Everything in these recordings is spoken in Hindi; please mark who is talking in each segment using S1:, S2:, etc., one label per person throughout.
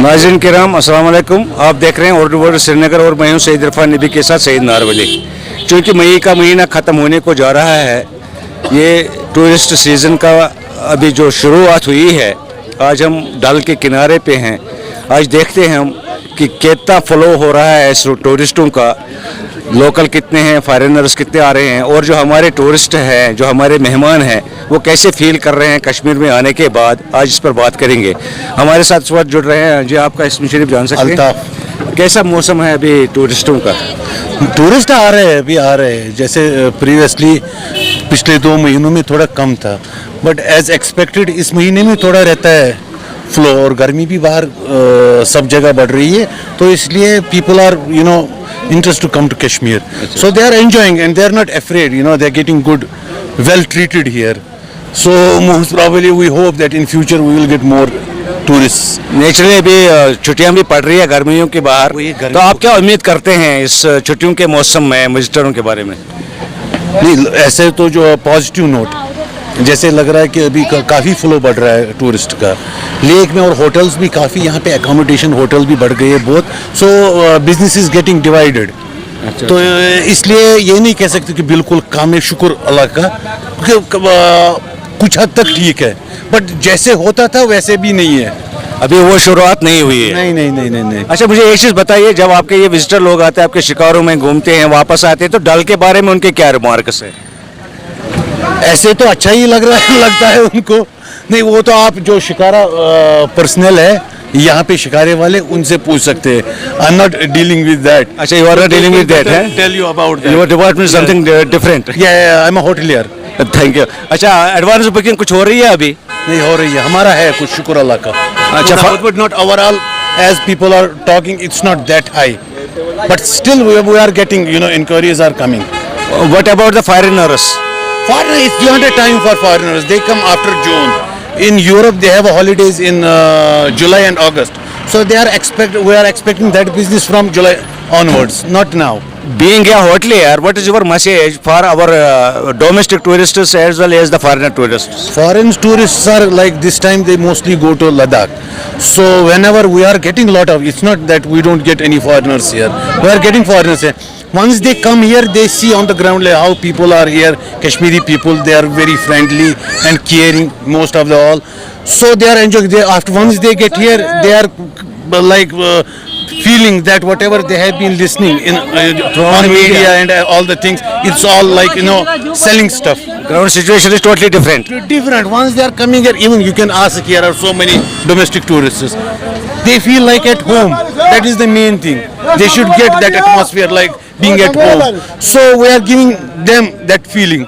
S1: नाज़रीन किराम अस्सलाम वालेकुम। आप देख रहे हैं उर्दू वर्ल्ड श्रीनगर और मैं हूं सईद इरफान नबी के साथ सईद नारवली। चूँकि मई का महीना ख़त्म होने को जा रहा है, ये टूरिस्ट सीज़न का अभी जो शुरुआत हुई है, आज हम डल के किनारे पे हैं। आज देखते हैं हम कि कितना फ्लो हो रहा है इस टूरिस्टों का, लोकल कितने हैं, फॉरेनर्स कितने आ रहे हैं, और जो हमारे टूरिस्ट हैं, जो हमारे मेहमान हैं, वो कैसे फील कर रहे हैं कश्मीर में आने के बाद। आज इस पर बात करेंगे। हमारे साथ इस वक्त जुड़ रहे हैं जी, आपका इसमें शरीफ जान सकते हैं? अल्ताफ। कैसा मौसम है अभी टूरिस्टों का?
S2: टूरिस्ट आ रहे हैं, अभी आ रहे हैं। जैसे प्रीवियसली पिछले 2 महीनों में थोड़ा कम था, बट एज एक्सपेक्टेड इस महीने में थोड़ा रहता है फ्लो, और गर्मी भी बाहर सब जगह बढ़ रही है, तो इसलिए people are interest to come to Kashmir. So they are enjoying and they are not afraid, they are getting good, well treated here. So most probably we hope that in future we will get more tourists.
S1: Naturally अभी छुट्टियां भी पड़ रही है गर्मियों के बाहर, तो आप क्या उम्मीद करते हैं इस छुट्टियों के मौसम में विजिटरों के बारे में?
S2: नहीं, ऐसे तो जो पॉजिटिव नोट, जैसे लग रहा है कि अभी काफ़ी फ्लो बढ़ रहा है टूरिस्ट का लेक में, और होटल्स भी काफ़ी, यहाँ पे एकोमोडेशन होटल भी बढ़ गए हैं बहुत। सो बिजनेस इज गेटिंग डिवाइडेड। तो इसलिए ये नहीं कह सकते कि बिल्कुल काम है, शुक्र अल्लाह का, क्योंकि कुछ हद तक ठीक है, बट जैसे होता था वैसे भी नहीं है,
S1: अभी वो शुरुआत नहीं हुई है।
S2: नहीं नहीं नहीं नहीं नहीं।
S1: अच्छा, मुझे एक चीज़ बताइए, जब आपके ये विजिटर लोग आते हैं, आपके शिकारों में घूमते हैं, वापस आते हैं, तो डल के बारे में उनके क्या रिमार्क्स है?
S2: ऐसे तो अच्छा ही लगता है उनको। नहीं, वो तो आप जो शिकारा पर्सनल है यहाँ पे शिकारे वाले, उनसे पूछ सकते हैं। I am not dealing with that.
S1: अच्छा, you are not dealing with that है?
S2: Tell you about that.
S1: Your department something different.
S2: या I am a hotelier.
S1: Thank you. अच्छा, एडवांस बुकिंग कुछ हो रही है अभी?
S2: नहीं हो रही है, हमारा है कुछ, शुक्र अल्लाह का।
S1: अच्छा,
S2: but not overall as people are talking, it's not that high, but still we are getting, inquiries are coming.
S1: What about the foreigners?
S2: Foreigners, it's not a time for foreigners. They come after June. In Europe, they have holidays in July and August. So we are expecting that business from July onwards, not now.
S1: Being a hotelier, what is your message for our domestic tourists as well as the foreigner tourists?
S2: Foreign tourists are like this time they mostly go to Ladakh. So whenever we are getting lot of, it's not that we don't get any foreigners here. We are getting foreigners here. Once they come here, they see on the ground like how people are here. Kashmiri people, they are very friendly and caring, most of the all. So they are enjoying. Once they get here, they are like feeling that whatever they have been listening in on media and all the things, it's all like selling stuff.
S1: Ground situation is totally different.
S2: Different. Once they are coming here, even you can ask, here are so many domestic tourists. They feel like at home. That is the main thing. They should get that atmosphere like being at home. So we are giving them that feeling.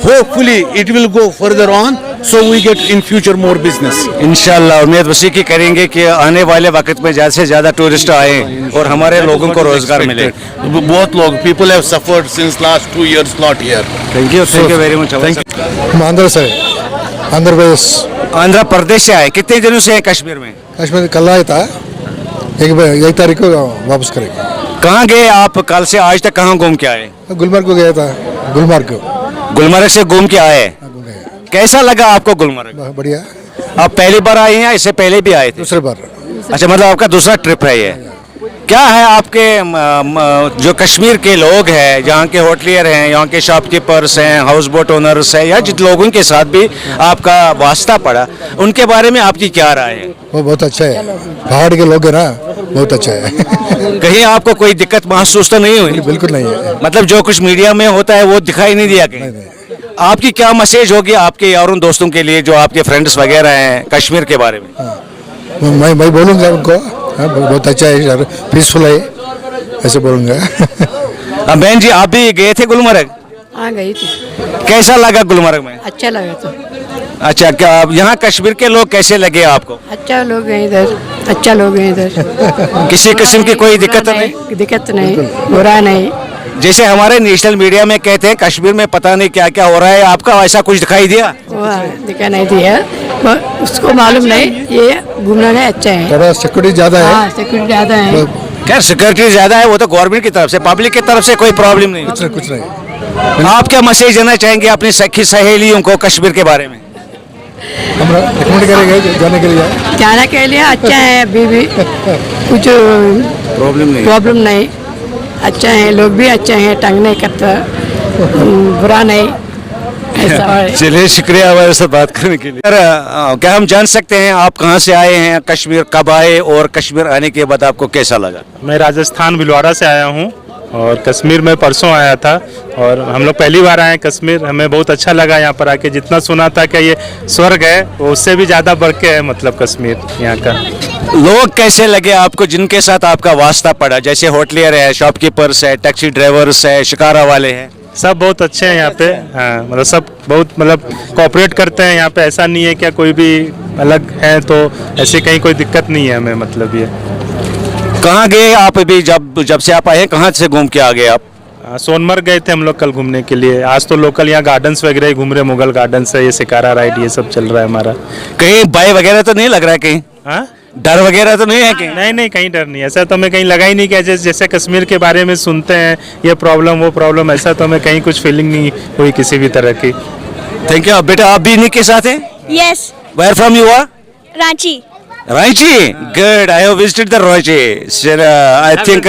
S2: Hopefully it will go further on, so we get in future more business.
S1: इंशाल्लाह उम्मीद उसी की करेंगे कि आने वाले वक्त में ज़्यादा से ज़्यादा टूरिस्ट आए और हमारे लोगों को रोजगार मिले।
S2: बहुत लोग, people have suffered since last 2 years not here.
S1: Thank you very much.
S3: हम आंध्र से, आंध्र प्रदेश।
S1: आंध्र प्रदेश से आए, कितने दिनों से हैं कश्मीर में?
S3: कश्मीर कल आया था, 1 तारीख को वापस करेंगे।
S1: कहाँ गए आप कल से आज तक, कहाँ घूम के आए?
S3: गुलमर्ग को गया था,
S1: गुलमर्ग से घूम के आए। कैसा लगा आपको गुलमर्ग?
S3: बढ़िया।
S1: आप पहली बार आए हैं, इससे पहले भी आए थे?
S3: दूसरे बार।
S1: अच्छा, मतलब आपका दूसरा ट्रिप है ये। क्या है आपके जो कश्मीर के लोग हैं, यहाँ के होटलियर हैं, यहाँ के शॉपकीपर्स हैं, हाउस बोट ओनर्स हैं, या जिन लोगों के साथ भी आपका वास्ता पड़ा, उनके बारे में आपकी क्या राय है?
S3: वो बहुत अच्छा है, पहाड़ के लोग हैं ना, बहुत अच्छा है।
S1: कहीं आपको कोई दिक्कत महसूस तो नहीं हुई?
S3: बिल्कुल नहीं है। मतलब
S1: जो कुछ मीडिया में होता है वो दिखाई नहीं दिया कहीं? आपकी क्या मैसेज होगी आपके यारों दोस्तों के लिए, जो आपके फ्रेंड्स वगैरह हैं, कश्मीर के बारे में?
S3: मैं बोलूँगा उनको, बहुत अच्छा है, पीसफुल है, ऐसे बोलूँगा।
S1: बहन जी, आप भी गए थे गुलमर्ग?
S4: हाँ, गई थी।
S1: कैसा लगा गुलमर्ग में?
S4: अच्छा लगा तो।
S1: अच्छा, क्या यहाँ कश्मीर के लोग कैसे लगे आपको?
S4: अच्छा लोग हैं इधर, अच्छा लोग हैं इधर।
S1: किसी किस्म की कोई दिक्कत नहीं?
S4: दिक्कत नहीं, बुरा नहीं।
S1: जैसे हमारे नेशनल मीडिया में कहते हैं कश्मीर में पता नहीं क्या क्या हो रहा है, आपका ऐसा कुछ दिखाई दिया?
S4: दिखा नहीं दिया, उसको मालूम नहीं। ये घूमना नहीं अच्छा है,
S3: थोड़ा सिक्योरिटी ज़्यादा है।
S4: सिक्योरिटी ज़्यादा है।
S1: खैर, सिक्योरिटी ज़्यादा है, वो तो गवर्नमेंट की तरफ से, पब्लिक की तरफ से कोई प्रॉब्लम नहीं।
S3: कुछ नहीं।
S1: आप क्या मैसेज देना चाहेंगे अपनी सखी सहेलियों को कश्मीर के बारे में?
S3: हम रिकमेंड करेंगे जाने के लिए।
S4: जाने के लिए अच्छा है, अभी भी कुछ प्रॉब्लम नहीं, अच्छा है, लोग भी अच्छे हैं, तंग नहीं करता, बुरा नहीं, ऐसा है।
S1: चलिए, शुक्रिया हमारे साथ बात करने के लिए। सर, क्या हम जान सकते हैं आप कहाँ से आए हैं, कश्मीर कब आए और कश्मीर आने के बाद आपको कैसा लगा?
S5: मैं राजस्थान भिलवाड़ा से आया हूँ और कश्मीर में परसों आया था और हम लोग पहली बार आए हैं कश्मीर। हमें बहुत अच्छा लगा यहाँ पर आके, जितना सुना था कि ये स्वर्ग है वो उससे भी ज़्यादा बढ़ के है, मतलब कश्मीर यहाँ का।
S1: लोग कैसे लगे आपको जिनके साथ आपका वास्ता पड़ा, जैसे होटलियर है, शॉपकीपर्स है, टैक्सी ड्राइवर्स है, शिकारा वाले हैं?
S5: सब बहुत अच्छे हैं यहाँ पे, हाँ, मतलब सब बहुत मतलब कोऑपरेट करते हैं यहाँ पे। ऐसा नहीं है क्या कोई भी अलग है, तो ऐसे कहीं कोई दिक्कत नहीं है हमें, मतलब ये।
S1: कहाँ गए आप अभी, जब से आप आए हैं कहाँ से घूम के आ गए आप?
S5: सोनमर्ग गए थे हम लोग कल घूमने के लिए। आज तो लोकल यहाँ गार्डन्स वगैरह ही घूम रहे, मुगल गार्डन्स है, ये शिकारा राइड, ये सब चल रहा है हमारा।
S1: कहीं भय वगैरह तो नहीं लग रहा है, कहीं
S5: हाँ,
S1: डर वगैरह तो नहीं है कहीं?
S5: नहीं नहीं, कहीं डर नहीं, ऐसा तो हमें कहीं लगा ही नहीं कि जैसे कश्मीर के बारे में सुनते हैं ये प्रॉब्लम वो प्रॉब्लम, ऐसा तो हमें कहीं कुछ फीलिंग नहीं हुई किसी भी तरह की।
S1: Thank you. बेटा आप भी इन्हीं के साथ हैं?
S6: Yes,
S1: where from you are?
S6: Ranchi.
S1: Ranchi? Good. I have visited the Ranchi. I think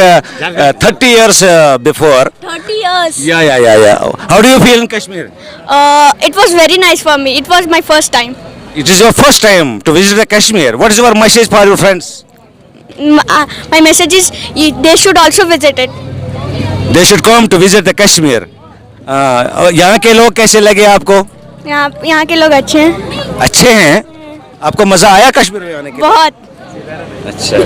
S1: 30 years before.
S6: 30 years.
S1: Yeah. How do you feel in Kashmir?
S6: It was very nice for me. It was my first time.
S1: It is your first time to visit the Kashmir. What is your message for your friends?
S6: My message is they should also visit it.
S1: They should come to visit the Kashmir. यहाँ के लोग कैसे लगे आपको?
S6: यहाँ के लोग अच्छे हैं।
S1: अच्छे हैं। आपको मजा आया कश्मीर में आने के?
S6: बहुत।
S1: अच्छा।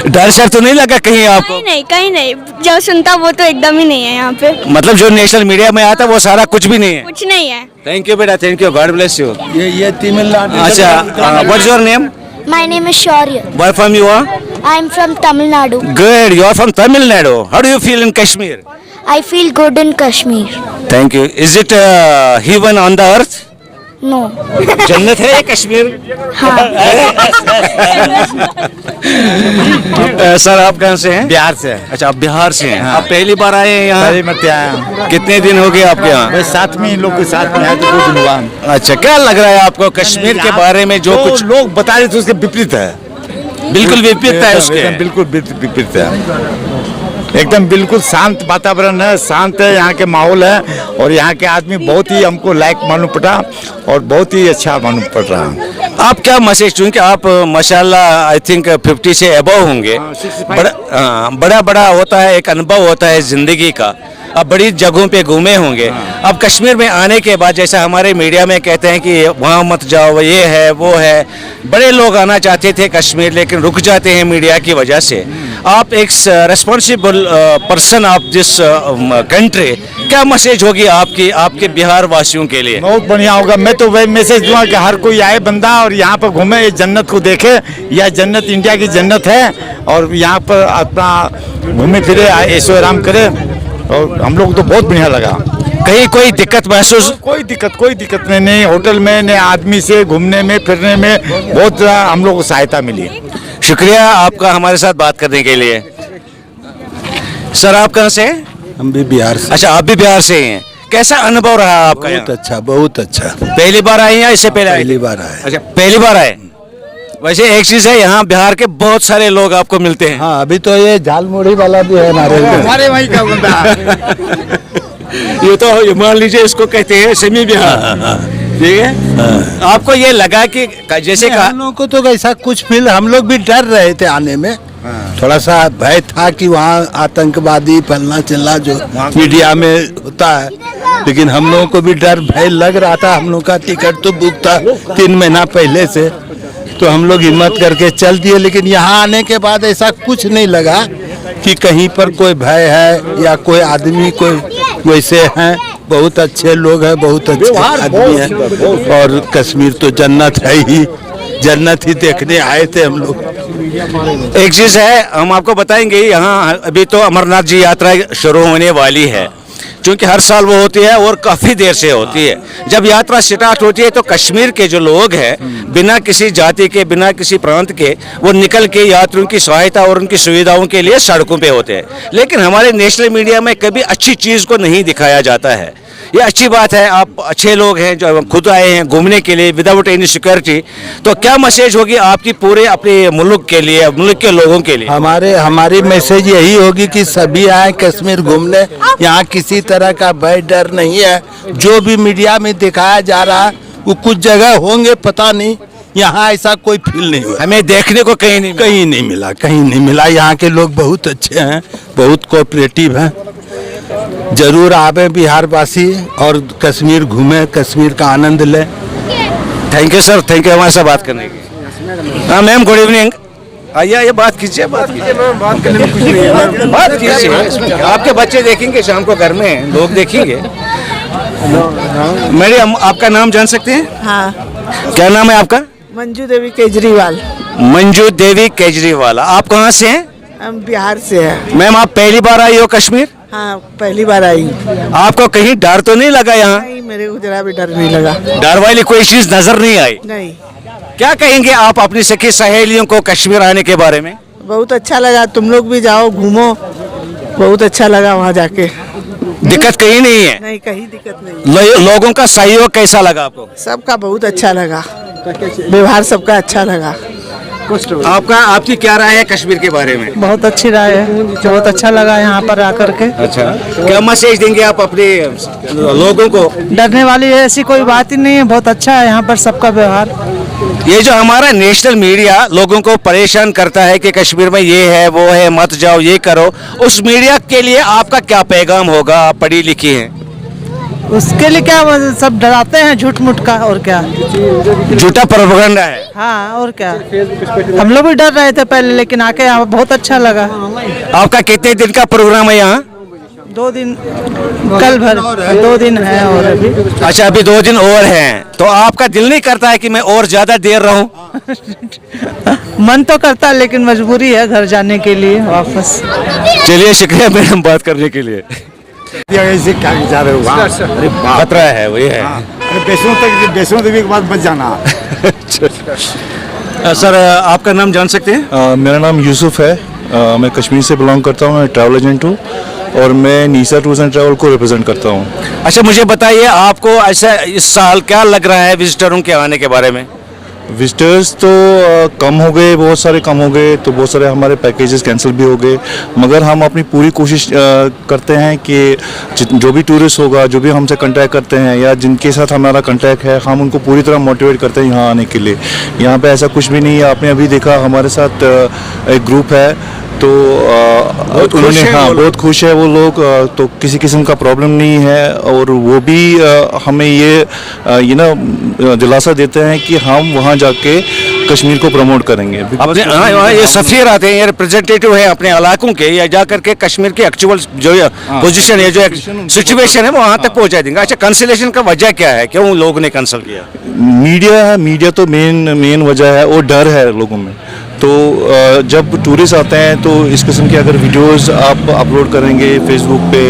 S1: डर सर तो नहीं लगा कहीं आपको?
S6: कहीं नहीं, जो सुनता वो तो एकदम ही नहीं है यहाँ पे।
S1: मतलब जो नेशनल मीडिया में आता वो सारा कुछ भी नहीं है?
S6: कुछ नहीं है।
S1: थैंक यू बेटा, thank you, God bless you.
S2: ये तमिलनाडु।
S1: अच्छा, what's your name?
S7: My name is Shaurya.
S1: Where from you are?
S7: I am from Tamil Nadu.
S1: Good, you are from Tamil Nadu. How do you feel in Kashmir?
S7: I feel good in Kashmir.
S1: Thank you. Is it heaven on the earth?
S7: No.
S1: जन्नत है ये कश्मीर? सर आप कहाँ से हैं?
S2: बिहार से।
S1: अच्छा, आप बिहार से हैं। आप पहली बार आए हैं यहाँ?
S2: पहली मत आया।
S1: कितने दिन हो गए आपके यहाँ?
S2: मैं साथ में लोग के साथ में आया तो 2 दिन हुआ।
S1: अच्छा, क्या लग रहा है आपको कश्मीर के बारे में जो कुछ
S2: लोग बता रहे थे उसके विपरीत है।
S1: बिल्कुल विपरीत है उसके?
S2: एकदम बिल्कुल विपरीत है। एकदम बिल्कुल शांत वातावरण है, शांत है, यहाँ के माहौल है और यहाँ के आदमी बहुत ही हमको लायक मालूम पड़ा और बहुत ही अच्छा मालूम पड़ रहा है।
S1: आप क्या मैसेज, क्योंकि आप माशाल्लाह आई थिंक 50 से अबव होंगे, बड़ा होता है, एक अनुभव होता है जिंदगी का, अब बड़ी जगहों पे घूमे होंगे। अब कश्मीर में आने के बाद जैसा हमारे मीडिया में कहते हैं कि वहाँ मत जाओ, ये है वो है, बड़े लोग आना चाहते थे कश्मीर लेकिन रुक जाते हैं मीडिया की वजह से। आप एक रेस्पॉन्सिबल पर्सन, आप जिस कंट्री, क्या मैसेज होगी आपके बिहार वासियों के लिए?
S2: बहुत बढ़िया होगा। मैं तो वही मैसेज दूंगा कि हर कोई आए बंदा और यहाँ पर घूमे, इस जन्नत को देखे। यह जन्नत इंडिया की जन्नत है और यहाँ पर अपना घूमे फिरे, ऐशो आराम करे और हम लोग तो बहुत बढ़िया लगा।
S1: कहीं कोई दिक्कत महसूस?
S2: कोई दिक्कत नहीं। होटल में ने आदमी से घूमने में फिरने में बहुत हम लोग को सहायता मिली।
S1: शुक्रिया आपका हमारे साथ बात करने के लिए। सर आप कहाँ से?
S3: हम भी बिहार से।
S1: अच्छा, आप भी बिहार से हैं। कैसा अनुभव रहा आपका?
S3: बहुत अच्छा, बहुत अच्छा।
S1: पहली बार आए या इससे पहले?
S3: पहली बार आए।
S1: अच्छा, पहली बार आए। वैसे एक चीज है, यहाँ बिहार के बहुत सारे लोग आपको मिलते हैं।
S3: हाँ, अभी तो ये झालमुड़ी वाला भी है हमारे।
S2: हमारे वहीं का बंदा।
S1: ये तो मान लीजिए इसको कहते हैं सेमी बिहार, ठीक है। आपको ये लगा कि जैसे
S3: हम लोगों को तो ऐसा कुछ फील, हम लोग भी डर रहे थे आने में, थोड़ा सा भय था कि वहाँ आतंकवादी फलना चलना जो मीडिया में होता है, लेकिन हम लोगों को भी डर भय लग रहा था। हम लोग का टिकट तो बुक था 3 महीना पहले से, तो हम लोग हिम्मत करके चल दिए। लेकिन यहाँ आने के बाद ऐसा कुछ नहीं लगा कि कहीं पर कोई भय है या कोई आदमी कोई वैसे हैं। बहुत अच्छे लोग हैं, बहुत अच्छे आदमी हैं और कश्मीर तो जन्नत है ही, जन्नत ही देखने आए थे हम लोग।
S1: एक चीज है, हम आपको बताएंगे, यहाँ अभी तो अमरनाथ जी यात्रा शुरू होने वाली है, क्योंकि हर साल वो होती है और काफ़ी देर से होती है। जब यात्रा स्टार्ट होती है तो कश्मीर के जो लोग हैं, बिना किसी जाति के, बिना किसी प्रांत के, वो निकल के यात्रियों की सहायता और उनकी सुविधाओं के लिए सड़कों पे होते हैं। लेकिन हमारे नेशनल मीडिया में कभी अच्छी चीज़ को नहीं दिखाया जाता है। ये अच्छी बात है, आप अच्छे लोग हैं जो खुद आए हैं घूमने के लिए विदाउट एनी सिक्योरिटी। तो क्या मैसेज होगी आपकी पूरे अपने मुल्क के लिए, मुल्क के लोगों के लिए?
S3: हमारी मैसेज यही होगी कि सभी आए कश्मीर घूमने। यहाँ किसी तरह का भय डर नहीं है। जो भी मीडिया में दिखाया जा रहा है वो कुछ जगह होंगे, पता नहीं, यहाँ ऐसा कोई फील नहीं हुआ।
S1: हमें देखने को कहीं नहीं
S3: कहीं नहीं मिला। यहाँ के लोग बहुत अच्छे हैं, बहुत कोऑपरेटिव हैं। जरूर आवे बिहार वासी और कश्मीर घूमें, कश्मीर का आनंद लें।
S1: Thank you sir, thank you हमारे साथ बात करने की। हाँ मैम, गुड इवनिंग। आइए बात कीजिए, बात करने में कुछ नहीं है, बात कीजिए। आपके बच्चे देखेंगे शाम को, घर में लोग देखेंगे। मैडम आपका नाम जान सकते हैं?
S8: हाँ,
S1: क्या नाम है आपका?
S8: मंजू देवी केजरीवाल।
S1: मंजू देवी केजरीवाल। आप कहाँ से हैं?
S8: हम बिहार से हैं।
S1: मैम आप पहली बार आई हो कश्मीर?
S8: हाँ, पहली बार आई हूँ।
S1: आपको कहीं डर तो नहीं लगा यहाँ?
S8: नहीं, मेरे को जरा भी डर नहीं लगा।
S1: डर वाली कोई चीज नजर नहीं आई?
S8: नहीं।
S1: क्या कहेंगे आप अपनी सखी सहेलियों को कश्मीर आने के बारे में?
S8: बहुत अच्छा लगा, तुम लोग भी जाओ घूमो, बहुत अच्छा लगा वहाँ जाके।
S1: दिक्कत कहीं नहीं है?
S8: नहीं, कहीं दिक्कत नहीं।
S1: लोगों का सहयोग कैसा लगा आपको?
S8: सबका बहुत अच्छा लगा, व्यवहार सबका अच्छा लगा।
S1: आपकी क्या राय है कश्मीर के बारे में?
S8: बहुत अच्छी राय है, बहुत अच्छा लगा यहाँ पर आकर के।
S1: अच्छा, क्या मैसेज देंगे आप अपने लोगों को?
S8: डरने वाली ऐसी कोई बात ही नहीं है, बहुत अच्छा है यहाँ पर सबका व्यवहार।
S1: ये जो हमारा नेशनल मीडिया लोगों को परेशान करता है कि कश्मीर में ये है वो है, मत जाओ, ये करो, उस मीडिया के लिए आपका क्या पैगाम होगा? आप पढ़ी लिखी हैं।
S8: उसके लिए क्या, सब डराते हैं झूठ मूठ का, और क्या,
S1: झूठा प्रोपेगेंडा है।
S8: हाँ, और क्या। हम लोग भी डर रहे थे पहले, लेकिन आके यहाँ बहुत अच्छा लगा।
S1: आपका कितने दिन का प्रोग्राम है यहाँ?
S8: 2 दिन, कल भर 2 दिन है और अभी।
S1: अच्छा, अभी 2 दिन और हैं, तो आपका दिल नहीं करता है कि मैं और ज्यादा देर रहूं?
S8: मन तो करता है, लेकिन मजबूरी है घर जाने के लिए वापस।
S1: चलिए, शुक्रिया मैडम बात करने के लिए।
S9: ऐसे क्या विचार है?
S1: खतरा है, वही है।
S9: वैष्णो देवी के बाद बच जाना।
S1: सर आपका नाम जान सकते हैं?
S10: मेरा नाम यूसुफ है। मैं कश्मीर से बिलोंग करता हूँ, मैं ट्रैवल एजेंट हूँ और मैं नीसा टूर्स एंड ट्रैवल को रिप्रेजेंट करता हूँ।
S1: अच्छा, मुझे बताइए आपको ऐसा इस साल क्या लग रहा है विजिटरों के आने के बारे में?
S10: विजिटर्स तो कम हो गए, बहुत सारे कम हो गए, तो बहुत सारे हमारे पैकेजेस कैंसिल भी हो गए, मगर हम अपनी पूरी कोशिश करते हैं कि जो भी टूरिस्ट होगा, जो भी हमसे कांटेक्ट करते हैं या जिनके साथ हमारा कांटेक्ट है, हम उनको पूरी तरह मोटिवेट करते हैं यहाँ आने के लिए। यहाँ पे ऐसा कुछ भी नहीं है। आपने अभी देखा हमारे साथ एक ग्रुप है, तो उन्होंने, हाँ, बहुत खुश है वो लोग, तो किसी किस्म का प्रॉब्लम नहीं है, और वो भी हमें ये ना दिलासा देते हैं कि हम वहाँ जाके कश्मीर को प्रमोट करेंगे।
S1: अपने ये सफीर आते हैं, ये रिप्रेजेंटेटिव है अपने इलाकों के, या जा करके कश्मीर के एक्चुअल जो पोजीशन है, जो सिचुएशन है, वो वहाँ तक पहुँचा देंगे। अच्छा, कैंसिलेशन का वजह क्या है, क्यों लोगों ने कैंसिल किया?
S10: मीडिया तो मेन वजह है, और डर है लोगों में। तो जब टूरिस्ट आते हैं तो इस किस्म के अगर वीडियोस आप अपलोड करेंगे फेसबुक पे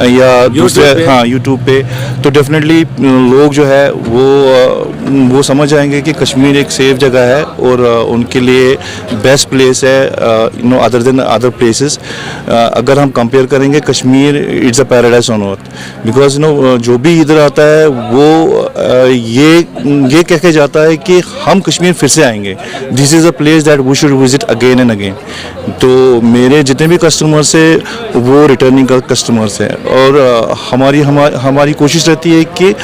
S10: या दूसरे, हाँ, यूट्यूब पे, तो डेफिनेटली लोग जो है वो समझ जाएंगे कि कश्मीर एक सेफ जगह है और उनके लिए बेस्ट प्लेस है, अदर देन अदर प्लेसेस। अगर हम कंपेयर करेंगे, Kashmir it's a paradise on earth, because जो भी इधर आता है वो ये कह के जाता है कि हम कश्मीर फिर से आएंगे, this is a place that we should visit again and again. तो मेरे जितने भी कस्टमर्स है वो रिटर्निंग कस्टमर्स हैं, और हमारी कोशिश रहती है कि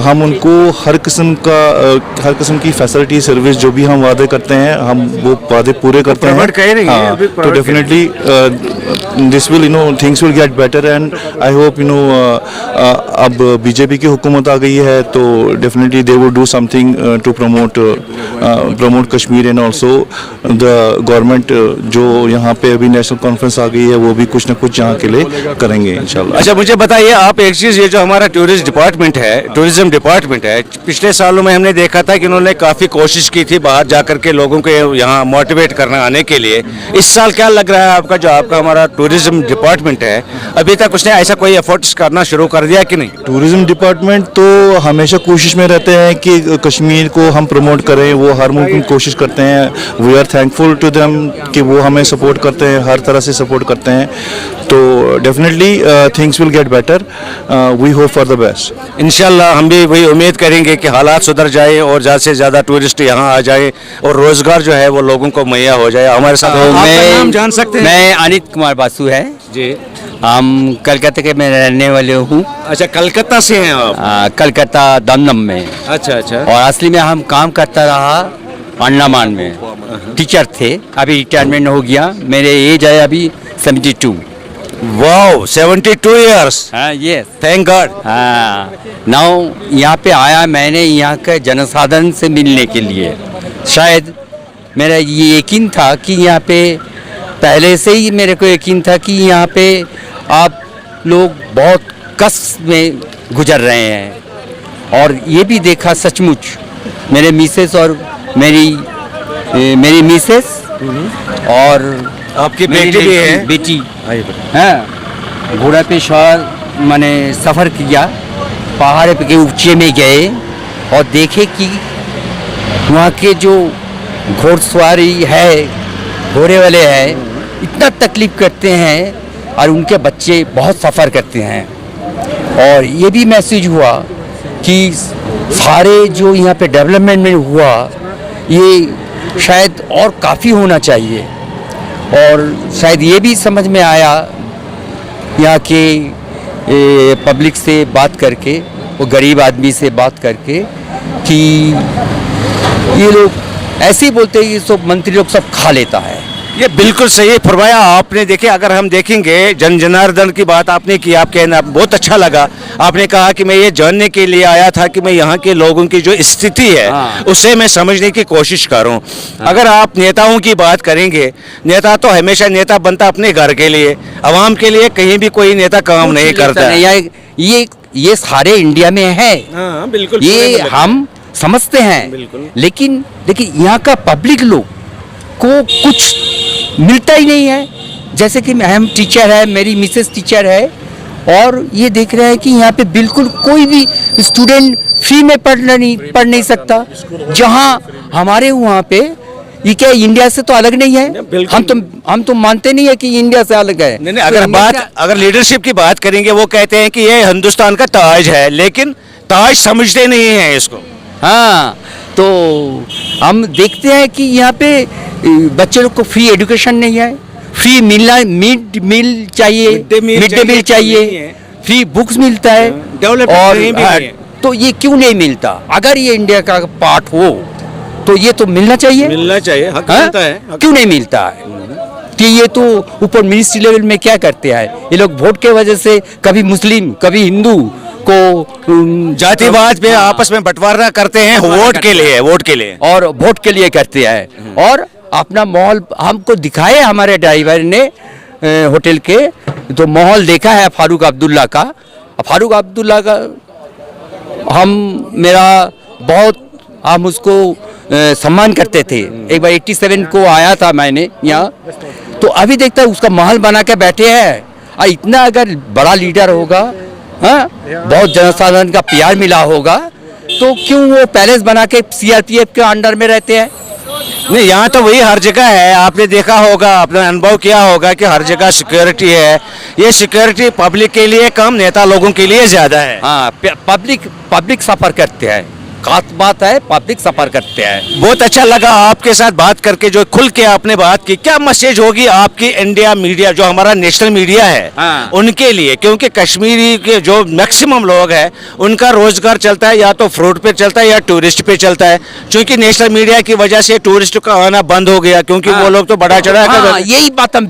S10: हम उनको हर किस्म की फैसिलिटी सर्विस जो भी हम वादे करते हैं, हम वो वादे पूरे करते हैं। हाँ, तो definitely this will things will get better, and I hope अब बीजेपी की हुकूमत आ गई है, तो definitely they will do something to promote Kashmir, and also the government जो यहाँ पे अभी नेशनल कॉन्फ्रेंस आ गई है, वो भी कुछ ना कुछ यहाँ के लिए करेंगे इंशाल्लाह।
S1: अच्छा, मुझे बताइए आप एक चीज़, ये जो हमारा टूरिज्म डिपार्टमेंट है, पिछले सालों में हमने देखा था कि उन्होंने काफ़ी कोशिश की थी बाहर जाकर के लोगों को यहाँ मोटिवेट करना आने के लिए। इस साल क्या लग रहा है आपका, जो आपका हमारा हमारा टूरिज्म डिपार्टमेंट है, अभी तक उसने ऐसा कोई एफर्ट्स करना शुरू कर दिया कि नहीं?
S10: टूरिज्म डिपार्टमेंट तो हमेशा कोशिश में रहते हैं कि कश्मीर को हम प्रमोट करें, वो हर मुमकिन कोशिश करते हैं। We are thankful to them कि वो हमें सपोर्ट करते हैं, हर तरह से सपोर्ट करते हैं। तो definitely things will get better, we hope for the best.
S1: इंशाल्लाह हम भी वही उम्मीद करेंगे कि हालात सुधर जाए और ज़्यादा से ज़्यादा टूरिस्ट यहाँ आ जाए और रोज़गार जो है वो लोगों को मुहैया हो जाए। हमारे साथ आपका नाम जान सकते हैं?
S11: मैं अनित कुमार बासु है
S1: जी।
S11: हम कलकत्ता के में रहने वाले हूँ।
S1: अच्छा, कलकत्ता से हैं आप?
S11: कलकत्ता दमदम में।
S1: अच्छा अच्छा।
S11: और असली में हम काम करता रहा अंडमान में, टीचर थे, अभी रिटायरमेंट हो गया। मेरे एज है अभी 72।
S1: Wow, 72 years.
S11: हाँ, यस,
S1: थैंक गॉड।
S11: हाँ, नाउ यहाँ पे आया मैंने यहाँ के जनसाधारण से मिलने के लिए। शायद मेरा ये यकीन था कि यहाँ पे पहले से ही मेरे को यकीन था कि यहाँ पे आप लोग बहुत कष्ट में गुजर रहे हैं, और ये भी देखा सचमुच। मेरे मिसेस और मेरी मिसेस और
S1: आपकी बेटी भी है?
S11: बेटी, हाँ, घोड़ा पे सवार मैंने सफ़र किया, पहाड़ के ऊंचे में गए और देखे कि वहाँ के जो घोड़सवारी है, घोड़े वाले हैं, इतना तकलीफ करते हैं और उनके बच्चे बहुत सफ़र करते हैं। और ये भी मैसेज हुआ कि सारे जो यहाँ पे डेवलपमेंट में हुआ, ये शायद और काफ़ी होना चाहिए। और शायद ये भी समझ में आया यहाँ के पब्लिक से बात करके, वो गरीब आदमी से बात करके, कि ये लोग ऐसे ही बोलते हैं, ये सब मंत्री लोग सब खा लेता है।
S1: ये बिल्कुल सही फरमाया आपने। देखिए, अगर हम देखेंगे जन जनार्दन की बात आपने की, आपके बहुत अच्छा लगा। आपने कहा कि मैं ये जानने के लिए आया था कि मैं यहाँ के लोगों की जो स्थिति है,
S11: हाँ,
S1: उसे मैं समझने की कोशिश करूँ। हाँ। अगर आप नेताओं की बात करेंगे, नेता तो हमेशा नेता बनता अपने घर के लिए, आवाम के लिए कहीं भी कोई नेता काम नहीं करता है।
S11: ये सारे इंडिया में है।
S1: हाँ, बिल्कुल,
S11: ये हम समझते हैं, लेकिन देखिए यहाँ का पब्लिक लोग को कुछ मिलता ही नहीं है। जैसे कि हम टीचर है, मेरी मिसेस टीचर है, और ये देख रहे हैं कि यहाँ पे बिल्कुल कोई भी स्टूडेंट फ्री में पढ़ नहीं सकता। जहाँ हमारे वहाँ पे ये क्या इंडिया से तो अलग नहीं है। हम तो मानते नहीं है कि इंडिया से अलग है।
S1: नहीं, अगर लीडरशिप की बात करेंगे, वो कहते हैं कि ये हिंदुस्तान का ताज है, लेकिन ताज समझते नहीं है इसको।
S11: हाँ, तो हम देखते हैं कि यहाँ पे बच्चे लोग को फ्री एजुकेशन नहीं है, फ्री मिड मील चाहिए, मिड डे मील चाहिए, फ्री बुक्स मिलता है, और तो ये क्यों नहीं मिलता? अगर ये इंडिया का पार्ट हो तो ये तो मिलना चाहिए,
S1: हक मिलता है।
S11: क्यों नहीं मिलता है? कि ये तो ऊपर मिनिस्ट्री लेवल में क्या करते हैं ये लोग? वोट के वजह से कभी मुस्लिम कभी हिंदू को
S1: जातिवाद पे आपस में बंटवारा करते हैं, वोट के लिए
S11: और वोट के लिए करते हैं। और अपना माहौल हमको दिखाए हमारे ड्राइवर ने होटल के, तो माहौल देखा है फारूक अब्दुल्ला का। फारूक अब्दुल्ला का हम उसको सम्मान करते थे। एक बार 87 को आया था मैंने यहाँ, तो अभी देखता है उसका महल बना के बैठे हैं। और इतना अगर बड़ा लीडर होगा, हाँ, बहुत जनसाधारण का प्यार मिला होगा, तो क्यों वो पैलेस बना के सीआरपीएफ के अंडर में रहते हैं?
S1: नहीं, यहाँ तो वही हर जगह है। आपने देखा होगा, आपने अनुभव किया होगा कि हर जगह सिक्योरिटी है। ये सिक्योरिटी पब्लिक के लिए कम, नेता लोगों के लिए ज्यादा है।
S11: हाँ, पब्लिक सफर करते हैं, खास बात है, पब्लिक सफर करते हैं।
S1: बहुत अच्छा लगा आपके साथ बात करके, जो खुल के आपने बात की। क्या मैसेज होगी आपकी इंडिया मीडिया, जो हमारा नेशनल मीडिया है,
S11: हाँ,
S1: उनके लिए? क्योंकि कश्मीरी के जो मैक्सिमम लोग हैं, उनका रोजगार चलता है या तो फ्रूट पे चलता है या टूरिस्ट पे चलता है। क्योंकि नेशनल मीडिया की वजह से टूरिस्ट का आना बंद हो गया, क्योंकि वो लोग तो बड़ा चढ़ा
S11: कर। यही बात हम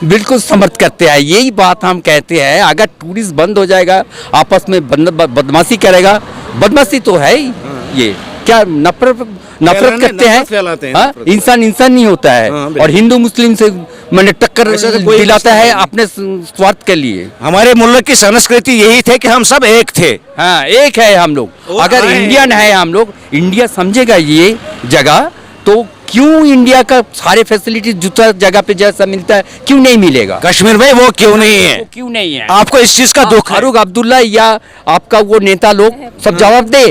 S11: बिल्कुल समर्थ करते हैं। यही बात हम कहते हैं, अगर टूरिस्ट बंद हो जाएगा, आपस में बदमाशी करेगा, बदमाशी तो है ही। ये क्या नफरत करते हैं? इंसान नहीं होता है। और हिंदू मुस्लिम से मैंने टक्कर दिलाता है अपने स्वार्थ के लिए।
S1: हमारे मुल्क की संस्कृति यही थे कि हम सब एक थे।
S11: हाँ, एक है हम लोग। अगर इंडियन है हम लोग, इंडिया समझेगा ये जगह, तो क्यों इंडिया का सारे फैसिलिटी दूसरा जगह पे जैसा मिलता है क्यों नहीं मिलेगा?
S1: कश्मीर में वो क्यों नहीं है?
S11: वो क्यों नहीं है?
S1: आपको इस चीज का दुख है?
S11: फारूक अब्दुल्ला या आपका वो नेता लोग सब जवाब दे,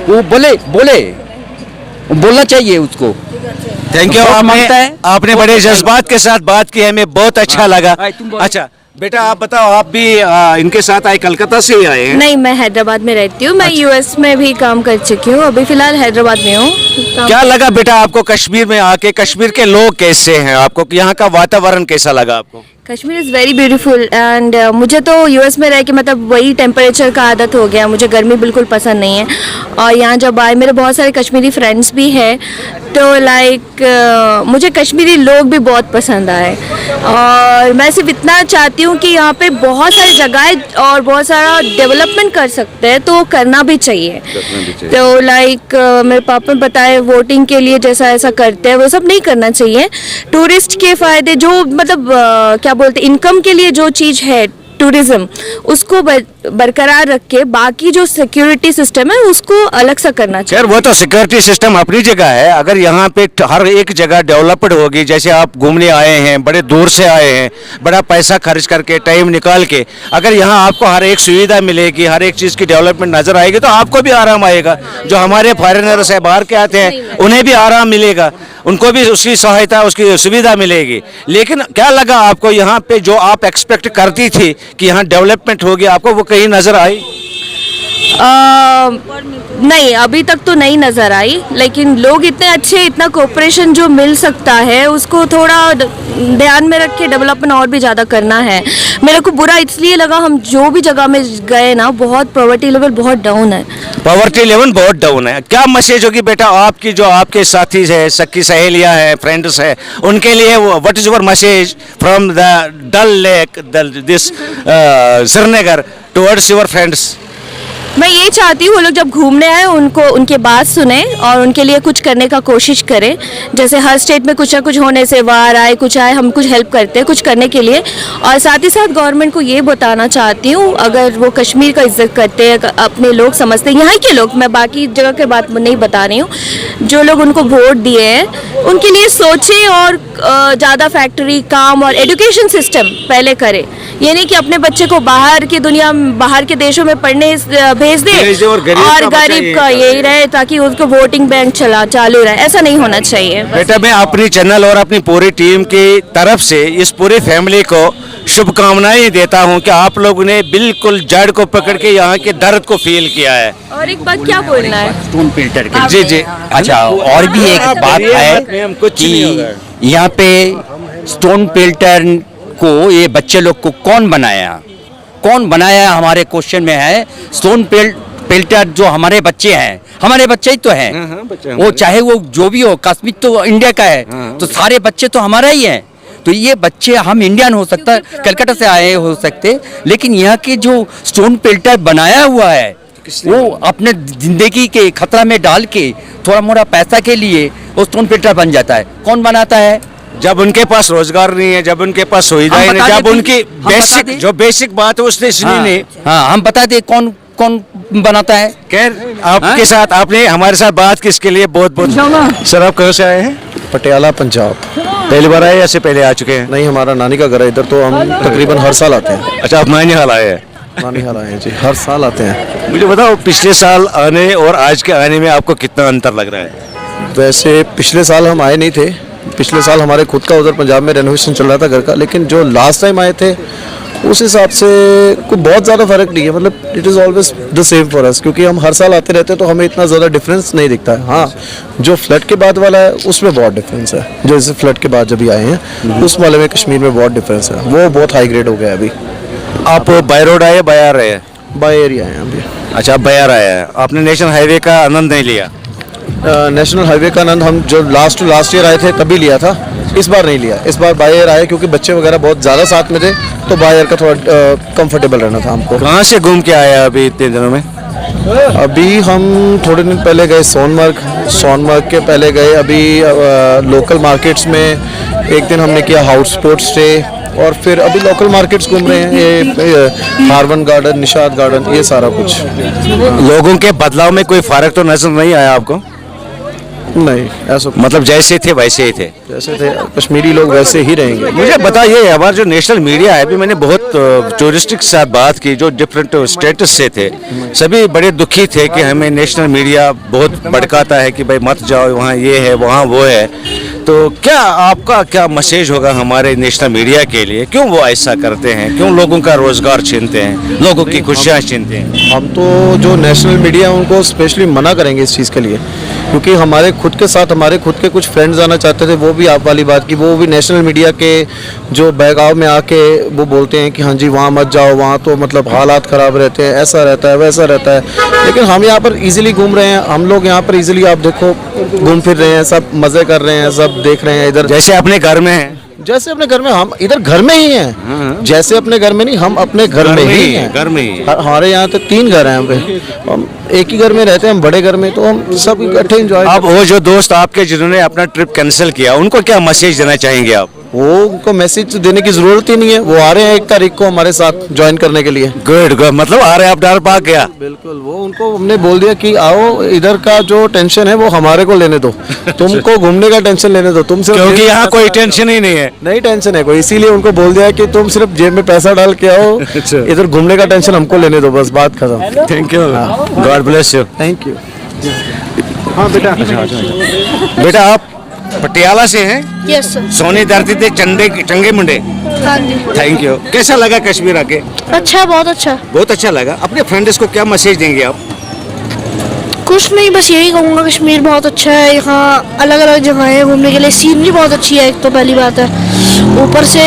S11: वो बोलना चाहिए उसको।
S1: Thank you. आपने बड़े जज्बात के साथ बात की, हमें बहुत अच्छा लगा। अच्छा बेटा आप बताओ, आप भी इनके साथ आए, कलकत्ता से ही आए हैं?
S6: नहीं, मैं हैदराबाद में रहती हूँ। मैं यूएस में भी काम कर चुकी हूँ, अभी फिलहाल हैदराबाद में हूँ।
S1: क्या लगा बेटा आपको कश्मीर में आके? कश्मीर के लोग कैसे हैं? आपको यहाँ का वातावरण कैसा लगा आपको?
S6: Kashmir is very beautiful and मुझे तो यूएस में रह के मतलब वही टेम्परेचर का आदत हो गया, मुझे गर्मी बिल्कुल पसंद नहीं है। और यहाँ जब आए, मेरे बहुत सारे कश्मीरी फ्रेंड्स भी हैं, तो मुझे कश्मीरी लोग भी बहुत पसंद आए। और मैं सिर्फ इतना चाहती हूँ कि यहाँ पे बहुत सारी जगह और बहुत सारा डेवलपमेंट कर सकते हैं, तो करना भी चाहिए। तो मेरे पापा ने बताया वोटिंग के लिए जैसा ऐसा करते हैं वो सब नहीं करना चाहिए। टूरिस्ट के फ़ायदे जो मतलब क्या बोलते इनकम के लिए जो चीज़ है टूरिज्म, उसको बरकरार रख के बाकी जो सिक्योरिटी सिस्टम है उसको अलग सा करना चाहिए।
S1: खैर वो तो सिक्योरिटी सिस्टम अपनी जगह है, अगर यहाँ पे हर एक जगह डेवलप्ड होगी, जैसे आप घूमने आए हैं, बड़े दूर से आए हैं, बड़ा पैसा खर्च करके टाइम निकाल के, अगर यहाँ आपको हर एक सुविधा मिलेगी, हर एक चीज़ की डेवलपमेंट नजर आएगी, तो आपको भी आराम आएगा। जो हमारे फॉरेनर्स है बाहर के आते हैं उन्हें भी आराम मिलेगा, उनको भी उसकी सहायता उसकी सुविधा मिलेगी। लेकिन क्या लगा आपको यहाँ पे जो आप एक्सपेक्ट करती थी कि यहाँ डेवलपमेंट होगी, आपको वो कहीं नजर आई?
S6: नहीं, अभी तक तो नहीं नज़र आई, लेकिन लोग इतने अच्छे, इतना कोऑपरेशन जो मिल सकता है उसको थोड़ा ध्यान में रख के डेवलपमेंट और भी ज़्यादा करना है। मेरे को बुरा इसलिए लगा, हम जो भी जगह में गए ना, बहुत पॉवर्टी लेवल बहुत डाउन है।
S1: पॉवर्टी लेवल बहुत डाउन है। क्या मैसेज होगी बेटा आपकी, जो आपके साथी है, सखी सहेलियां हैं, फ्रेंड्स हैं, उनके लिए what is your message from the Dal Lake this Srinagar towards your friends?
S6: मैं ये चाहती हूँ वो लोग जब घूमने आए उनको उनके बात सुने और उनके लिए कुछ करने का कोशिश करें। जैसे हर स्टेट में कुछ ना कुछ होने से, वार आए कुछ आए, हम कुछ हेल्प करते हैं कुछ करने के लिए। और साथ ही साथ गवर्नमेंट को ये बताना चाहती हूँ, अगर वो कश्मीर का इज्जत करते हैं, अपने लोग समझते हैं, यहाँ के लोग, मैं बाकी जगह की बात नहीं बता रही हूँ, जो लोग उनको वोट दिए हैं उनके लिए सोचें और ज़्यादा फैक्ट्री काम और एजुकेशन सिस्टम पहले करें। ये नहीं कि अपने बच्चे को बाहर की दुनिया, बाहर के देशों में पढ़ने भेज दे और गरीब का यही रहे ताकि उसको वोटिंग बैंक चालू रहे, ऐसा नहीं होना चाहिए।
S1: बेटा मैं अपनी चैनल और अपनी पूरी टीम की तरफ से इस पूरी फैमिली को शुभकामनाएं देता हूं कि आप लोगों ने बिल्कुल जड़ को पकड़ के यहाँ के दर्द को फील किया है।
S6: और एक बात क्या बोलना है
S11: स्टोन फिल्टर के?
S1: जी जी।
S11: अच्छा, और भी एक बात है कि यहाँ पे स्टोन फिल्टर को ये बच्चे लोग को कौन बनाया हमारे क्वेश्चन में है। स्टोन फिल्टर जो हमारे बच्चे हैं, हमारे बच्चे ही तो हैं, वो चाहे वो जो भी हो, कश्मीर तो इंडिया का है, तो सारे बच्चे तो हमारा ही है। तो ये बच्चे, हम इंडियन हो सकता है, कलकत्ता से आए हो सकते, लेकिन यहाँ के जो स्टोन फिल्टर बनाया हुआ है वो अपने जिंदगी के खतरा में डाल के थोड़ा मोड़ा पैसा के लिए वो स्टोन फिल्टर बन जाता है। कौन बनाता है?
S1: जब उनके पास रोजगार नहीं है, जब उनके पास सुविधाएं नहीं, जब उनकी बेसिक बात है उसने सुनी नहीं।
S11: हाँ, हम बता दें कौन बनाता है।
S1: खैर आपके साथ, आपने हमारे साथ बात की, इसके लिए बहुत बहुत। सर आप कहाँ से आए हैं?
S10: पटियाला पंजाब।
S1: पहली बार आए या से पहले आ चुके हैं?
S10: नहीं, हमारा नानी का घर है इधर, तो हम तकरीबन हर साल आते हैं।
S1: अच्छा, आप नैनीहाल आए हैं?
S10: नानीहाल आए हैं जी, हर साल आते हैं।
S1: मुझे बताओ पिछले साल आने और आज के आने में आपको कितना अंतर लग रहा है?
S10: वैसे पिछले साल हम आए नहीं थे, पिछले साल हमारे खुद का उधर पंजाब में रेनोवेशन चल रहा था घर का, लेकिन जो लास्ट टाइम आए थे उस हिसाब से कोई बहुत ज़्यादा फर्क नहीं है। मतलब it is always the same for us, क्योंकि हम हर साल आते रहते हैं तो हमें इतना ज़्यादा डिफरेंस नहीं दिखता है। हाँ, जो फ्लड के बाद वाला है उसमें बहुत डिफरेंस है। जो जैसे फ्लड के बाद जब भी आए हैं उस वाले में कश्मीर में बहुत डिफरेंस है, वो बहुत हाई ग्रेड हो गया अभी।
S1: आप बाय रोड आए, बाय रहे हैं?
S10: बाय एरिया आए अभी।
S1: अच्छा, आप बाय आए हैं, आपने नेशनल हाईवे का आनंद नहीं लिया?
S10: नेशनल हाईवे का आनंद हम जो लास्ट ईयर आए थे तभी लिया था, इस बार नहीं लिया। इस बार बाय एयर आए क्योंकि बच्चे वगैरह बहुत ज़्यादा साथ में थे, तो बाय एयर का थोड़ा कंफर्टेबल रहना था हमको।
S1: कहाँ से घूम के आए अभी इतने दिनों में?
S10: अभी हम थोड़े दिन पहले गए सोनमर्ग के पहले गए, अभी लोकल मार्केट्स में एक दिन हमने किया हाउस बोट स्टे, और फिर अभी लोकल मार्केट्स घूम रहे हैं, ये हारवन गार्डन, निशाद गार्डन, ये सारा कुछ।
S1: लोगों के बदलाव में कोई फर्क तो नजर नहीं आया आपको?
S10: नहीं, ऐसा
S1: मतलब जैसे थे वैसे ही थे?
S10: जैसे थे कश्मीरी लोग वैसे ही रहेंगे।
S1: मुझे बताइए, हमारा जो नेशनल मीडिया है, अभी मैंने बहुत टूरिस्ट के साथ बात की जो डिफरेंट स्टेटस से थे, सभी बड़े दुखी थे कि हमें नेशनल मीडिया बहुत भड़काता है कि भाई मत जाओ, वहाँ ये है वहाँ वो है। तो क्या आपका क्या मैसेज होगा हमारे नेशनल मीडिया के लिए? क्यों वो ऐसा करते हैं? क्यों लोगों का रोजगार छीनते हैं, लोगों की खुशियाँ छीनते हैं?
S10: हम तो जो नेशनल मीडिया है उनको स्पेशली मना करेंगे इस चीज़ के लिए, क्योंकि हमारे खुद के साथ हमारे खुद के कुछ फ्रेंड्स आना चाहते थे, वो भी आप वाली बात की, वो भी नेशनल मीडिया के जो बहकाव में आके वो बोलते हैं कि हाँ जी वहाँ मत जाओ, वहाँ तो मतलब हालात ख़राब रहते हैं, ऐसा रहता है वैसा रहता है। लेकिन हम यहाँ पर इजीली घूम रहे हैं, हम लोग यहाँ पर इजीली आप देखो घूम फिर रहे हैं, सब मज़े कर रहे हैं, सब देख रहे हैं इधर
S1: जैसे अपने घर में है।
S10: जैसे अपने घर में, हम इधर घर में ही हैं। जैसे अपने घर में नहीं, हम अपने घर में ही हैं।
S1: घर में ही।
S10: हमारे यहाँ तो 3 घर हैं, यहाँ पे हम एक ही घर में रहते हैं, हम बड़े घर में, तो हम सब इकट्ठे एंजॉय।
S1: अब वो जो दोस्त आपके जिन्होंने अपना ट्रिप कैंसिल किया, उनको क्या मैसेज देना चाहेंगे आप?
S10: वो उनको मैसेज देने की जरूरत ही नहीं है, वो आ रहे हैं 1 तारीख को हमारे साथ ज्वाइन करने के लिए।
S1: गुड, मतलब आ रहे हैं, आप डर पाक गया?
S10: बिल्कुल, वो उनको हमने बोल दिया कि आओ, इधर का जो टेंशन है वो हमारे को लेने दो, तुमको घूमने का टेंशन लेने दो, तुम सिर्फ,
S1: क्योंकि यहाँ कोई टेंशन ही नहीं है।
S10: नहीं टेंशन है कोई, इसीलिए उनको बोल दिया कि तुम सिर्फ जेब में पैसा डाल के आओ, इधर घूमने का टेंशन हमको लेने दो, बस बात खत्म।
S1: Thank you, God bless you.
S10: Thank you.
S1: हाँ बेटा, बेटा आप पटियाला से हैं?
S7: Yes sir.
S1: सोनी धरती थे चंगे मुंडे।
S7: हाँ जी।
S1: Thank you. कैसा लगा कश्मीर आके?
S7: अच्छा, बहुत अच्छा।
S1: बहुत अच्छा लगा। अपने फ्रेंड्स को क्या मैसेज देंगे आप?
S7: कुछ नहीं, बस यही कहूँगा, कश्मीर बहुत अच्छा है, यहाँ अलग अलग जगह है घूमने के लिए, सीनरी बहुत अच्छी है, एक तो पहली बात है, ऊपर से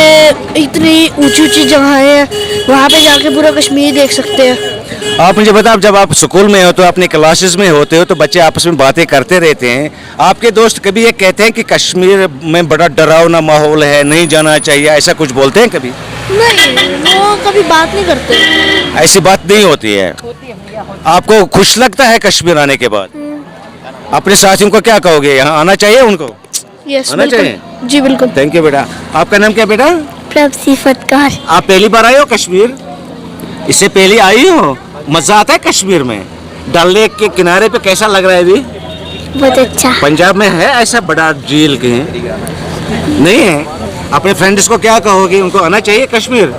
S7: इतनी ऊंची ऊंची जगह है, वहाँ पे जाके पूरा कश्मीर देख सकते हैं।
S1: आप मुझे बताओ, जब आप स्कूल में हो तो अपने क्लासेस में होते हो तो बच्चे आपस में बातें करते रहते हैं, आपके दोस्त कभी ये कहते हैं कि कश्मीर में बड़ा डरावना माहौल है, नहीं जाना चाहिए, ऐसा कुछ बोलते हैं कभी?
S7: नहीं, वो कभी बात नहीं करते।
S1: ऐसी बात नहीं होती है। आपको खुश लगता है कश्मीर आने के बाद? अपने साथियों को क्या कहोगे, यहाँ आना चाहिए उनको?
S7: यस,
S1: आना
S7: बिल्कुल
S1: चाहिए।
S7: जी, बिल्कुल।
S1: थैंक यू बेटा। आपका नाम क्या बेटा?
S7: प्रभसी फटकार।
S1: आप पहली बार आए हो कश्मीर? इससे पहले आई हो? मजा आता है कश्मीर में? डल लेक के किनारे पे कैसा लग रहा है अभी?
S7: बहुत अच्छा।
S1: पंजाब में है ऐसा बड़ा झील के? नहीं है। अपने फ्रेंड्स को क्या कहोगे, उनको आना चाहिए कश्मीर?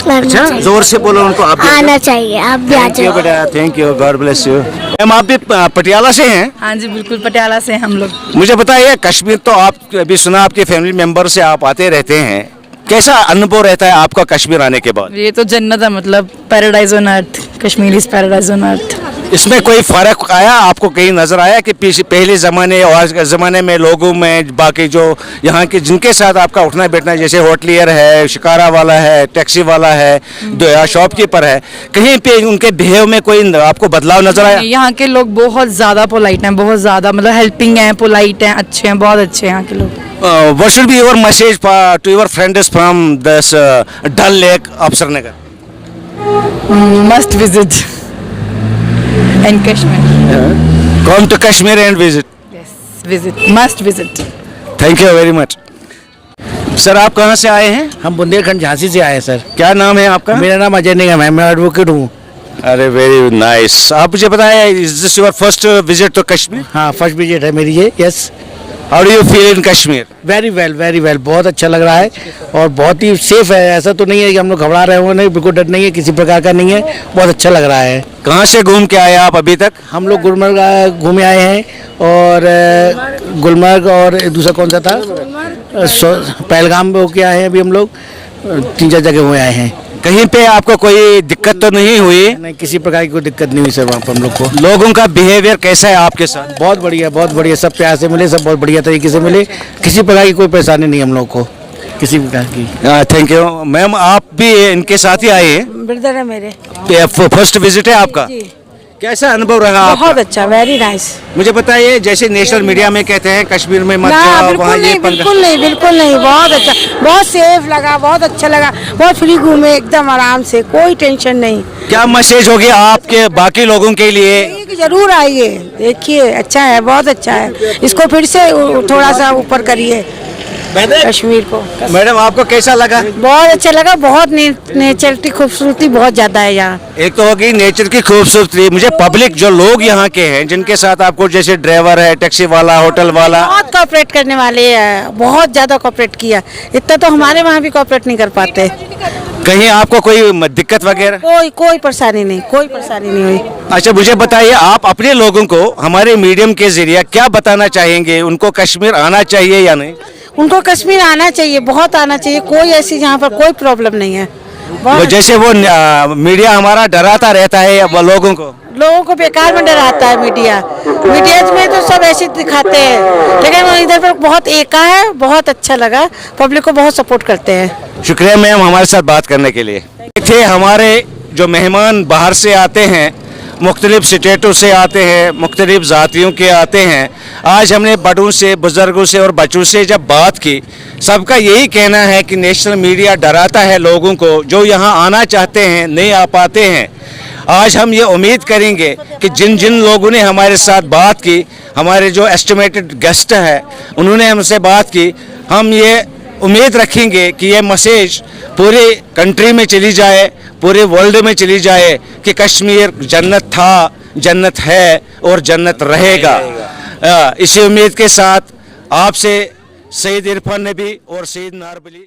S1: अच्छा, जोर से बोलो उनको। आप
S7: आना चाहिए, आप भी आ जाओ।
S1: बेटा, thank you, God bless you. Ma'am आप भी पटियाला से हैं?
S8: हाँ जी, बिल्कुल पटियाला से हम लोग।
S1: मुझे बताइए, कश्मीर तो आप अभी सुना आपके फैमिली मेंबर से आप आते रहते हैं, कैसा अनुभव रहता है आपका कश्मीर आने के बाद?
S8: ये तो जन्नत है, मतलब paradise on earth, Kashmir is paradise on earth.
S1: इसमें कोई फर्क आया आपको, कहीं नजर आया कि पहले ज़माने और आज के ज़माने में लोगों में, बाकी जो यहाँ के जिनके साथ आपका उठना बैठना, जैसे होटलियर है, शिकारा वाला है, टैक्सी वाला है, शॉपकीपर है, कहीं पे उनके बिहेव में कोई आपको बदलाव नजर आया?
S8: यहाँ के लोग बहुत ज़्यादा पोलाइट हैं, बहुत ज़्यादा, मतलब हेल्पिंग हैं, पोलाइट हैं, अच्छे हैं, बहुत अच्छे हैं यहाँ के लोग।
S1: What should be your message to your friends from this Dal Lake of Srinagar?
S8: Must visit in Kashmir.
S1: Come to Kashmir and visit.
S8: Yes, visit. Must visit.
S1: Thank you very much. Sir आप कहाँ से आए हैं?
S3: हम बुंदेलखंड झांसी से आए हैं सर।
S1: क्या नाम है आपका?
S3: मेरा नाम अजय निगम है, मैं एडवोकेट हूँ।
S1: अरे वेरी नाइस। आप मुझे बताएं, is this your first visit to Kashmir?
S3: हाँ, फर्स्ट विजिट है मेरी ये। Yes.
S1: How do you feel in Kashmir?
S3: Very well, बहुत अच्छा लग रहा है और बहुत ही सेफ है। ऐसा तो नहीं है कि हम लोग घबरा रहे हो, नहीं, बिल्कुल डर नहीं है, किसी प्रकार का नहीं है, बहुत अच्छा लग रहा है।
S1: कहाँ से घूम के आए आप अभी तक?
S3: हम लोग गुलमर्ग घूमे आए हैं, और गुलमर्ग और दूसरा कौन सा था, पहलगाम में होके आए हैं। अभी हम लोग 3-4 जगह हुए आए हैं।
S1: कहीं पे आपको कोई दिक्कत तो नहीं हुई?
S3: नहीं, किसी प्रकार की कोई दिक्कत नहीं हुई सर वहाँ पर हम लोग को।
S1: लोगों का बिहेवियर कैसा है आपके साथ?
S3: बहुत बढ़िया, सब प्यार से मिले, सब बहुत बढ़िया तरीके से मिले, किसी प्रकार की कोई परेशानी नहीं हम लोग को, किसी प्रकार की।
S1: Thank you ma'am. आप भी इनके साथ ही आए हैं?
S8: ब्रदर है मेरे।
S1: फर्स्ट विजिट है आपका? कैसा अनुभव रहा आपका?
S8: बहुत अच्छा, वेरी नाइस।
S1: मुझे बताइए, जैसे नेशनल मीडिया में कहते हैं कश्मीर में मत जाओ, वहाँ ये
S8: बिल्कुल नहीं, बहुत अच्छा, बहुत सेफ लगा, बहुत अच्छा लगा, बहुत फ्री घूमे, एकदम आराम से, कोई टेंशन नहीं।
S1: क्या मैसेज होगी आपके बाकी लोगों के लिए?
S8: जरूर आइए, देखिए, अच्छा है, बहुत अच्छा है, इसको फिर से थोड़ा सा ऊपर करिए। कश्मीर को।
S1: मैडम आपको कैसा लगा?
S8: बहुत अच्छा लगा, बहुत नेचर की खूबसूरती बहुत ज्यादा है यहाँ।
S1: एक तो होगी नेचर की खूबसूरती, मुझे पब्लिक जो लोग यहाँ के हैं जिनके साथ आपको, जैसे ड्राइवर है, टैक्सी वाला, होटल वाला,
S8: बहुत कोऑपरेट करने वाले हैं, बहुत ज्यादा कोऑपरेट किया। इतना तो हमारे वहाँ भी कोऑपरेट नहीं कर पाते।
S1: कहीं आपको कोई दिक्कत वगैरह?
S8: कोई परेशानी नहीं, कोई परेशानी नहीं हुई।
S1: अच्छा मुझे बताइए, आप अपने लोगों को हमारे मीडियम के जरिए क्या बताना चाहेंगे? उनको कश्मीर आना चाहिए या नहीं?
S8: उनको कश्मीर आना चाहिए, बहुत आना चाहिए। कोई ऐसी यहाँ पर कोई प्रॉब्लम नहीं है।
S1: वो जैसे वो मीडिया हमारा डराता रहता है वो लोगों को
S8: बेकार में डराता है मीडिया में तो सब ऐसे दिखाते हैं, लेकिन इधर पर बहुत एका है, बहुत अच्छा लगा, पब्लिक को बहुत सपोर्ट करते हैं।
S1: शुक्रिया मैम हमारे साथ बात करने के लिए। थे हमारे जो मेहमान बाहर से आते हैं, मुख्तलिफ स्टेटों से आते हैं, मुख्तलिफ जातियों के आते हैं। आज हमने बड़ों से, बुज़ुर्गों से और बच्चों से जब बात की, सबका यही कहना है कि नेशनल मीडिया डराता है लोगों को, जो यहाँ आना चाहते हैं नहीं आ पाते हैं। आज हम ये उम्मीद करेंगे कि जिन जिन लोगों ने हमारे साथ बात की, हमारे जो एस्टिमेटेड गेस्ट हैं उन्होंने हमसे बात की, हम ये उम्मीद रखेंगे कि ये मैसेज पूरे कंट्री में चली जाए, पूरे वर्ल्ड में चली जाए कि कश्मीर जन्नत था, जन्नत है और जन्नत रहेगा। इसी उम्मीद के साथ आपसे सईद इरफान नबी और सईद नारबली।